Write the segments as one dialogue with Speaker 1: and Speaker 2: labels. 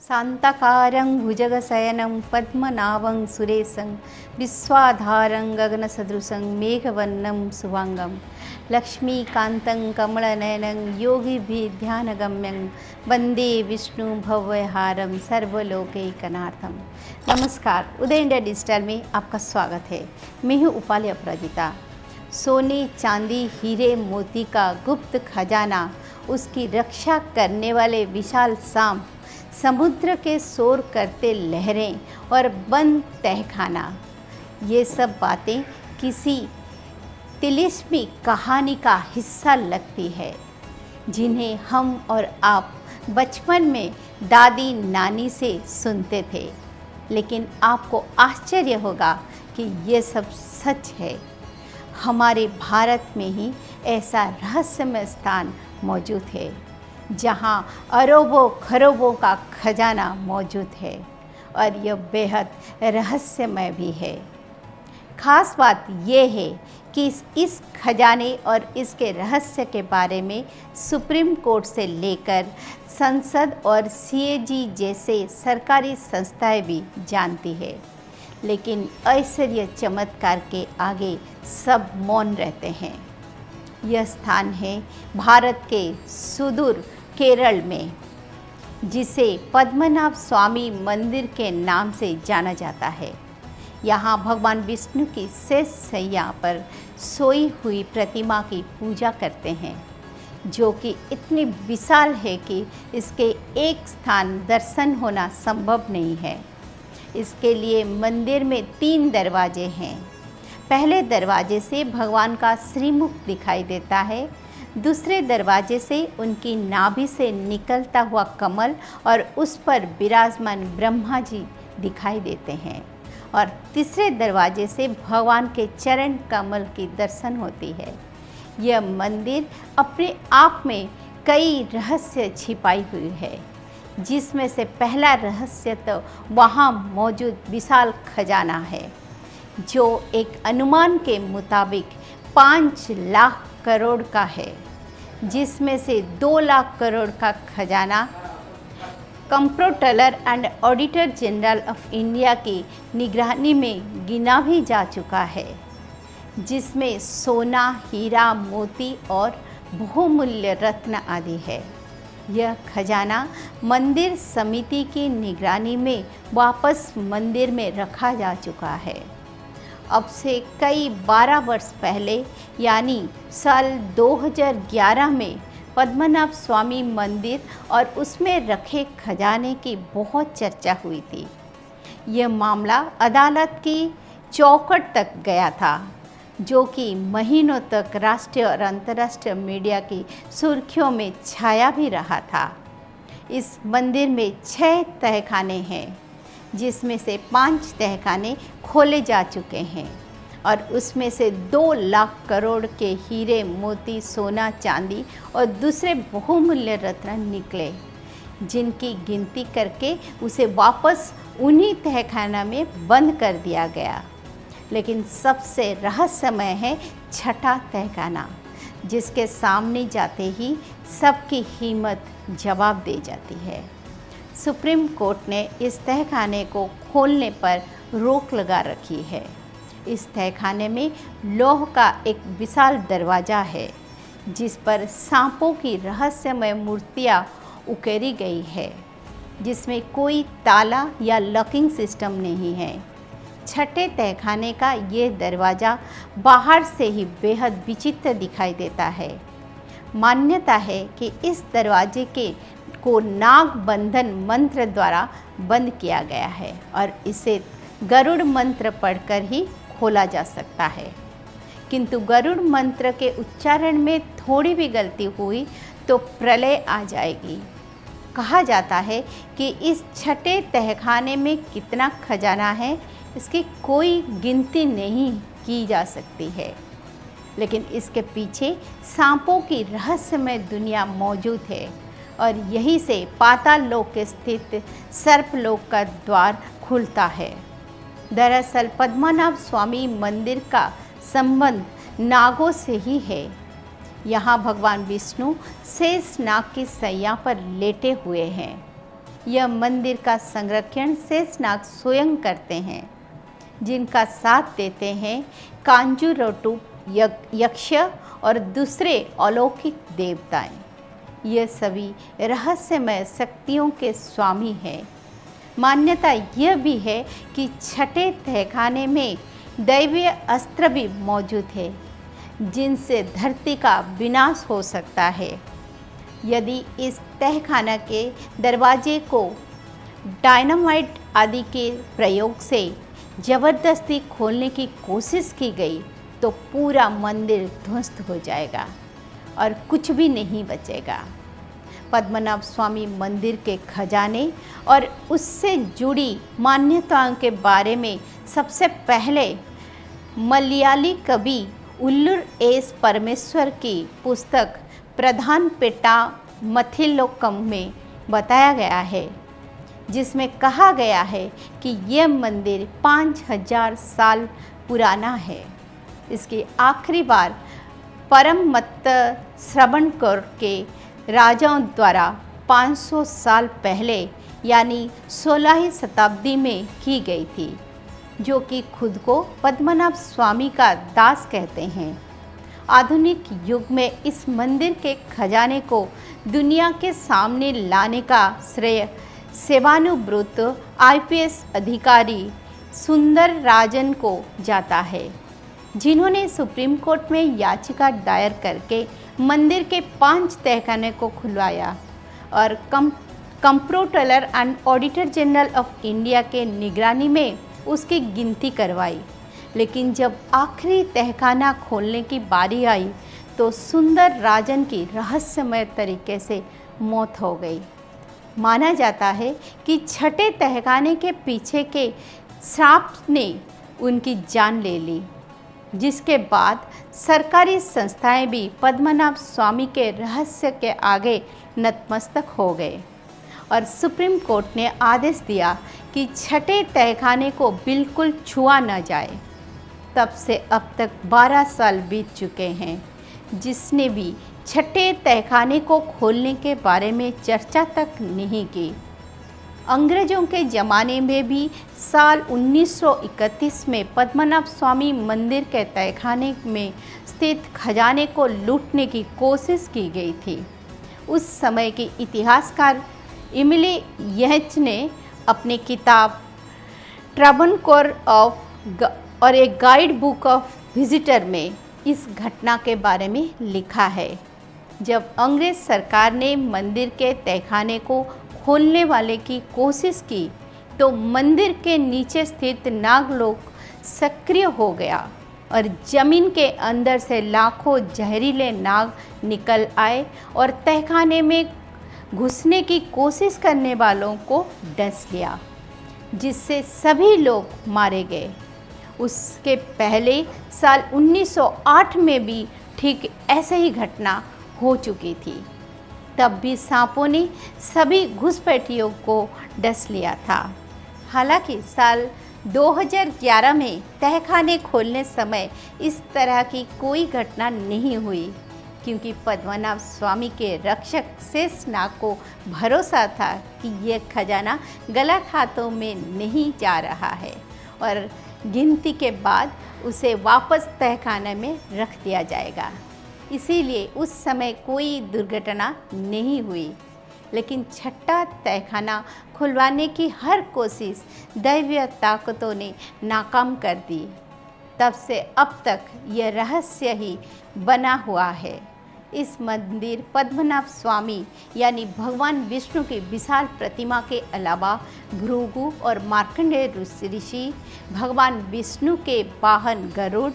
Speaker 1: शान्ताकारं भुजगशयनं पद्मनाभं सुरेशं विश्वाधारं गगनसदृशं मेघवर्णं शुभांगं लक्ष्मीकान्तं कमलनयनं योगिभिर्ध्यानगम्यं वंदे विष्णु भवहारं सर्वलोकैकनाथं। नमस्कार, उदय India digital में आपका स्वागत है। मैं हूँ उपाली अपराजिता। सोने चांदी हीरे मोती का गुप्त खजाना, उसकी रक्षा करने वाले विशाल सांप, समुद्र के शोर करते लहरें और बंद तहखाना, ये सब बातें किसी तिलिस्मी कहानी का हिस्सा लगती है जिन्हें हम और आप बचपन में दादी नानी से सुनते थे। लेकिन आपको आश्चर्य होगा कि ये सब सच है। हमारे भारत में ही ऐसा रहस्यमय स्थान मौजूद है जहाँ अरबों खरबों का खजाना मौजूद है और यह बेहद रहस्यमय भी है। खास बात यह है कि इस खजाने और इसके रहस्य के बारे में सुप्रीम कोर्ट से लेकर संसद और सीएजी जैसे सरकारी संस्थाएं भी जानती है, लेकिन ऐश्वर्य चमत्कार के आगे सब मौन रहते हैं। यह स्थान है भारत के सुदूर केरल में, जिसे पद्मनाभ स्वामी मंदिर के नाम से जाना जाता है। यहाँ भगवान विष्णु की शेष शैया पर सोई हुई प्रतिमा की पूजा करते हैं, जो कि इतनी विशाल है कि इसके एक स्थान दर्शन होना संभव नहीं है। इसके लिए मंदिर में 3 दरवाजे हैं। पहले दरवाजे से भगवान का श्रीमुख दिखाई देता है, दूसरे दरवाजे से उनकी नाभि से निकलता हुआ कमल और उस पर विराजमान ब्रह्मा जी दिखाई देते हैं, और तीसरे दरवाजे से भगवान के चरण कमल की दर्शन होती है। यह मंदिर अपने आप में कई रहस्य छिपाई हुई है, जिसमें से पहला रहस्य तो वहाँ मौजूद विशाल खजाना है, जो एक अनुमान के मुताबिक 5 लाख करोड़ का है, जिसमें से 2 लाख करोड़ का खजाना comptroller and auditor general of India की निगरानी में गिना भी जा चुका है, जिसमें सोना, हीरा, मोती और बहुमूल्य रत्न आदि है। यह खजाना मंदिर समिति की निगरानी में वापस मंदिर में रखा जा चुका है। अब से कई 12 वर्ष पहले, यानी साल 2011 में पद्मनाभ स्वामी मंदिर और उसमें रखे खजाने की बहुत चर्चा हुई थी। यह मामला अदालत की चौखट तक गया था, जो कि महीनों तक राष्ट्रीय और अंतर्राष्ट्रीय मीडिया की सुर्खियों में छाया भी रहा था। इस मंदिर में 6 तहखाने हैं, जिसमें से 5 तहखाने खोले जा चुके हैं और उसमें से 2 लाख करोड़ के हीरे, मोती, सोना, चांदी और दूसरे बहुमूल्य रत्न निकले, जिनकी गिनती करके उसे वापस उन्हीं तहखाना में बंद कर दिया गया। लेकिन सबसे रहस्यमय है 6ठा तहखाना, जिसके सामने जाते ही सबकी हिम्मत जवाब दे जाती है। सुप्रीम कोर्ट ने इस तहखाने को खोलने पर रोक लगा रखी है। इस तहखाने में लौह का एक विशाल दरवाज़ा है, जिस पर सांपों की रहस्यमय मूर्तियाँ उकेरी गई है, जिसमें कोई ताला या लॉकिंग सिस्टम नहीं है। 6ठे तहखाने का ये दरवाज़ा बाहर से ही बेहद विचित्र दिखाई देता है। मान्यता है कि इस दरवाजे को नाग बंधन मंत्र द्वारा बंद किया गया है और इसे गरुड़ मंत्र पढ़कर ही खोला जा सकता है। किंतु गरुड़ मंत्र के उच्चारण में थोड़ी भी गलती हुई तो प्रलय आ जाएगी। कहा जाता है कि इस 6ठे तहखाने में कितना खजाना है, इसकी कोई गिनती नहीं की जा सकती है, लेकिन इसके पीछे सांपों की रहस्यमय दुनिया मौजूद है और यहीं से पाताल लोक स्थित सर्पलोक का द्वार खुलता है। दरअसल पद्मनाभ स्वामी मंदिर का संबंध नागों से ही है। यहाँ भगवान विष्णु शेष नाग की सैया पर लेटे हुए हैं। यह मंदिर का संरक्षण शेषनाग स्वयं करते हैं, जिनका साथ देते हैं कांजूरोटू यक्ष और दूसरे अलौकिक देवताएं। ये सभी रहस्यमय शक्तियों के स्वामी हैं। मान्यता यह भी है कि छठे तहखाने में दैवीय अस्त्र भी मौजूद है, जिनसे धरती का विनाश हो सकता है। यदि इस तहखाना के दरवाजे को डायनामाइट आदि के प्रयोग से ज़बरदस्ती खोलने की कोशिश की गई तो पूरा मंदिर ध्वस्त हो जाएगा और कुछ भी नहीं बचेगा। पद्मनाभ स्वामी मंदिर के खजाने और उससे जुड़ी मान्यताओं के बारे में सबसे पहले मलयाली कवि उल्लूर एस परमेश्वर की पुस्तक प्रधान पेटा मथिलोकम में बताया गया है, जिसमें कहा गया है कि यह मंदिर 5000 साल पुराना है। इसकी आखिरी बार परमत्त श्रवणकोर के राजाओं द्वारा 500 साल पहले यानी 16वीं शताब्दी में की गई थी, जो कि खुद को पद्मनाभ स्वामी का दास कहते हैं। आधुनिक युग में इस मंदिर के खजाने को दुनिया के सामने लाने का श्रेय सेवानिवृत्त IPS अधिकारी सुंदर राजन को जाता है, जिन्होंने सुप्रीम कोर्ट में याचिका दायर करके मंदिर के 5 तहखाने को खुलवाया और comptroller and auditor general of India के निगरानी में उसकी गिनती करवाई। लेकिन जब आखिरी तहखाना खोलने की बारी आई तो सुंदर राजन की रहस्यमय तरीके से मौत हो गई। माना जाता है कि छठे तहखाने के पीछे के श्राप ने उनकी जान ले ली, जिसके बाद सरकारी संस्थाएं भी पद्मनाभ स्वामी के रहस्य के आगे नतमस्तक हो गए और सुप्रीम कोर्ट ने आदेश दिया कि छठे तहखाने को बिल्कुल छुआ न जाए। तब से अब तक 12 साल बीत चुके हैं, जिसने भी छठे तहखाने को खोलने के बारे में चर्चा तक नहीं की। अंग्रेज़ों के ज़माने में भी साल 1931 में पद्मनाभ स्वामी मंदिर के तहखाने में स्थित खजाने को लूटने की कोशिश की गई थी। उस समय के इतिहासकार इमिली यच ने अपनी किताब ट्रावनकोर और एक गाइड बुक ऑफ विजिटर में इस घटना के बारे में लिखा है। जब अंग्रेज़ सरकार ने मंदिर के तहखाने को खोलने वाले की कोशिश की तो मंदिर के नीचे स्थित नागलोक सक्रिय हो गया और जमीन के अंदर से लाखों जहरीले नाग निकल आए और तहखाने में घुसने की कोशिश करने वालों को डस लिया, जिससे सभी लोग मारे गए। उसके पहले साल 1908 में भी ठीक ऐसे ही घटना हो चुकी थी। तब भी सांपों ने सभी घुसपैठियों को डस लिया था। हालांकि साल 2011 में तहखाने खोलने समय इस तरह की कोई घटना नहीं हुई, क्योंकि पद्मनाभ स्वामी के रक्षक शेषनाग को भरोसा था कि यह खजाना गलत हाथों में नहीं जा रहा है और गिनती के बाद उसे वापस तहखाने में रख दिया जाएगा। इसीलिए उस समय कोई दुर्घटना नहीं हुई। लेकिन छठा तहखाना खुलवाने की हर कोशिश दैवीय ताकतों ने नाकाम कर दी। तब से अब तक यह रहस्य ही बना हुआ है। इस मंदिर पद्मनाभ स्वामी यानी भगवान विष्णु की विशाल प्रतिमा के अलावा भृगु और मार्कंडेय ऋषि, भगवान विष्णु के वाहन गरुड़,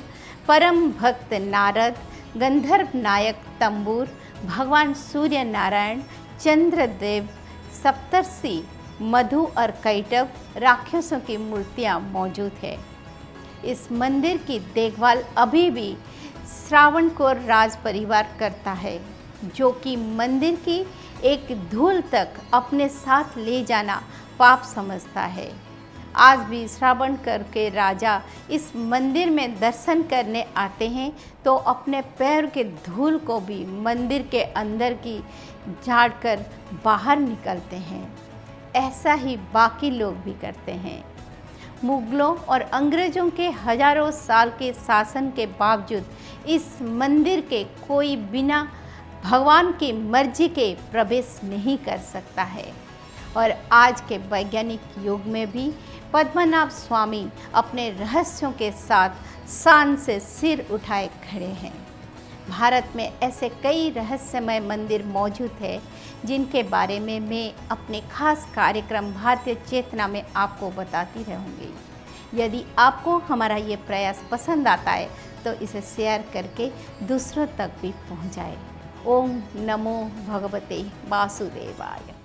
Speaker 1: परम भक्त नारद, गंधर्व नायक तंबूर, भगवान सूर्य नारायण, चंद्रदेव, सप्तर्षि, मधु और कैटव राक्षसों की मूर्तियां मौजूद है। इस मंदिर की देखभाल अभी भी श्रावणकोर राज परिवार करता है, जो कि मंदिर की एक धूल तक अपने साथ ले जाना पाप समझता है। आज भी श्रावणकोर के राजा इस मंदिर में दर्शन करने आते हैं तो अपने पैर के धूल को भी मंदिर के अंदर की झाड़कर बाहर निकलते हैं। ऐसा ही बाकी लोग भी करते हैं। मुगलों और अंग्रेज़ों के हजारों साल के शासन के बावजूद इस मंदिर के कोई बिना भगवान की मर्जी के प्रवेश नहीं कर सकता है। और आज के वैज्ञानिक युग में भी पद्मनाभ स्वामी अपने रहस्यों के साथ शान से सिर उठाए खड़े हैं। भारत में ऐसे कई रहस्यमय मंदिर मौजूद है जिनके बारे में मैं अपने खास कार्यक्रम भारतीय चेतना में आपको बताती रहूँगी। यदि आपको हमारा ये प्रयास पसंद आता है तो इसे शेयर करके दूसरों तक भी पहुँचाएं। ओम नमो भगवते वासुदेवाय।